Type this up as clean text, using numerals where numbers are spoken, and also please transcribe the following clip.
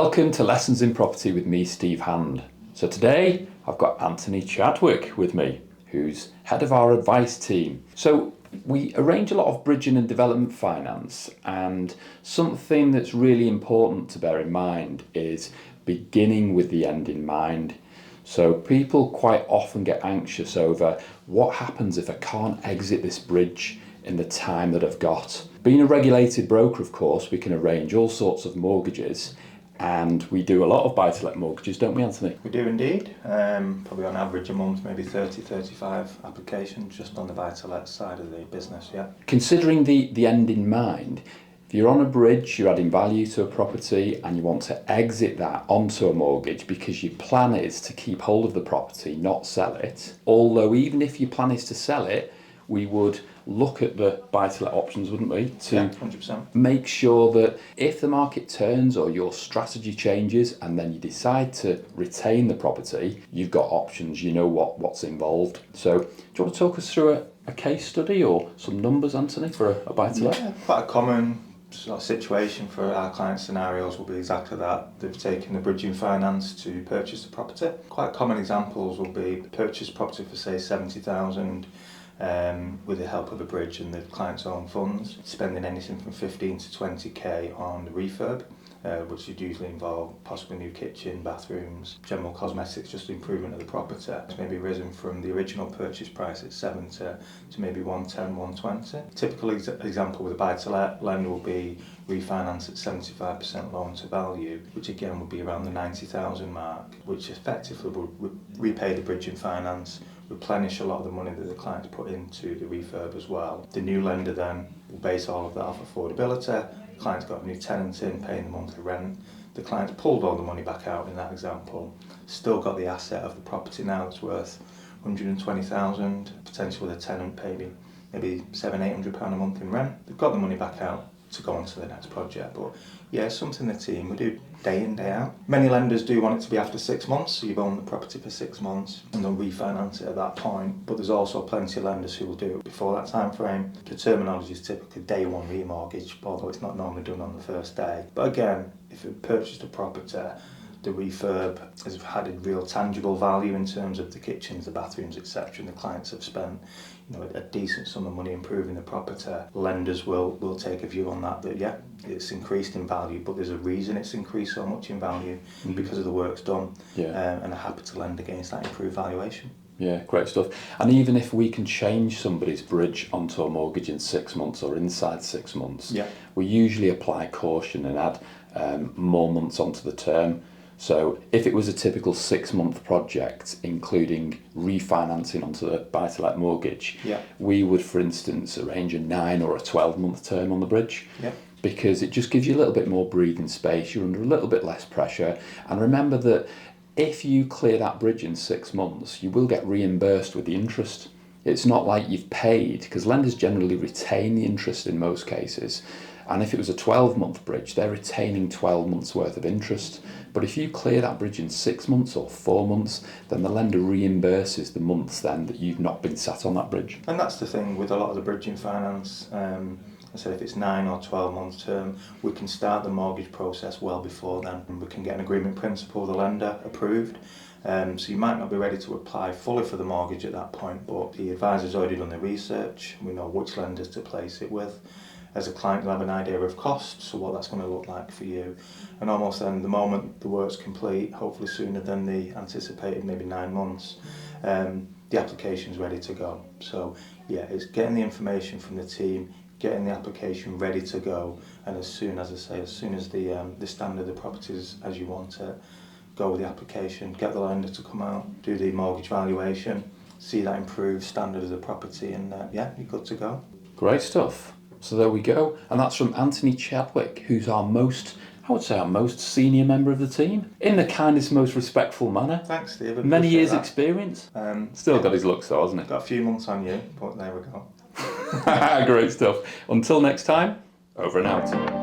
Welcome to Lessons in Property with me, Steve Hand. So today I've got Anthony Chadwick with me, who's head of our advice team. So we arrange a lot of bridging and development finance, and something that's really important to bear in mind is beginning with the end in mind. So people quite often get anxious over what happens if I can't exit this bridge in the time that I've got. Being a regulated broker, of course, we can arrange all sorts of mortgages, and we do a lot of buy-to-let mortgages, don't we, Anthony? We do indeed. Probably on average a month, maybe 30, 35 applications just on the buy-to-let side of the business, yeah. Considering the end in mind, if you're on a bridge, you're adding value to a property and you want to exit that onto a mortgage because your plan is to keep hold of the property, not sell it. Although even if your plan is to sell it, we would look at the buy-to-let options, wouldn't we? To 100%. make sure that if the market turns or your strategy changes and then you decide to retain the property, you've got options, you know what's involved. So do you want to talk us through a case study or some numbers, Anthony, for a buy-to-let? Yeah, quite a common sort of situation for our client scenarios will be exactly that. They've taken the bridging finance to purchase the property. Quite common examples will be purchase property for say 70,000 with the help of a bridge and the client's own funds, spending anything from 15 to 20k on the refurb, which would usually involve possibly new kitchen, bathrooms, general cosmetics, just improvement of the property. It's maybe risen from the original purchase price at 7 to maybe 110, 120. Typical example with a buy-to-let lender will be refinance at 75% loan to value, which again would be around the 90,000 mark, which effectively will repay the bridging finance, replenish a lot of the money that the client's put into the refurb as well. The new lender then will base all of that off affordability. The client's got a new tenant in, paying the monthly rent. The client's pulled all the money back out in that example, still got the asset of the property now that's worth 120,000, potentially with a tenant paying maybe £700-800 a month in rent. They've got the money back out to go on to the next project. But yeah, something the team we do day in, day out. Many lenders do want it to be after 6 months, so you've owned the property for 6 months and they'll refinance it at that point. But there's also plenty of lenders who will do it before that time frame. The terminology is typically day one remortgage, although it's not normally done on the first day. But again, if you've purchased a property, the refurb has had a real tangible value in terms of the kitchens, the bathrooms, etc. And the clients have spent, a decent sum of money improving the property. Lenders will take a view on that yeah, it's increased in value, but there's a reason it's increased so much in value because of the work's done. Yeah. And are happy to lend against that improved valuation. Yeah, great stuff. And even if we can change somebody's bridge onto a mortgage in 6 months or inside 6 months, yeah, we usually apply caution and add more months onto the term. So if it was a typical 6-month project, including refinancing onto the buy-to-let mortgage, yeah, we would, for instance, arrange a 9 or a 12-month term on the bridge. Yeah. Because it just gives you a little bit more breathing space, you're under a little bit less pressure. And remember that if you clear that bridge in 6 months, you will get reimbursed with the interest. It's not like you've paid, because lenders generally retain the interest in most cases. And if it was a 12-month bridge, they're retaining 12 months worth of interest. But if you clear that bridge in 6 months or 4 months, then the lender reimburses the months then that you've not been sat on that bridge. And that's the thing with a lot of the bridging finance. I said if it's 9 or 12 months term, we can start the mortgage process well before then. We can get an agreement principle with the lender approved. So you might not be ready to apply fully for the mortgage at that point, but the advisor's already done the research. We know which lenders to place it with. As a client, you'll have an idea of costs, so what that's going to look like for you. And almost then, the moment the work's complete, hopefully sooner than the anticipated, maybe 9 months, the application's ready to go. So yeah, it's getting the information from the team, getting the application ready to go, and as soon as the standard of the property is as you want it, go with the application, get the lender to come out, do the mortgage valuation, see that improved standard of the property, and yeah, you're good to go. Great stuff. So there we go. And that's from Anthony Chadwick, who's our most senior member of the team, in the kindest, most respectful manner. Thanks, Steve. Many years' experience. Still got his looks though, hasn't he? Got a few months on you, but there we go. Great stuff. Until next time, over and out.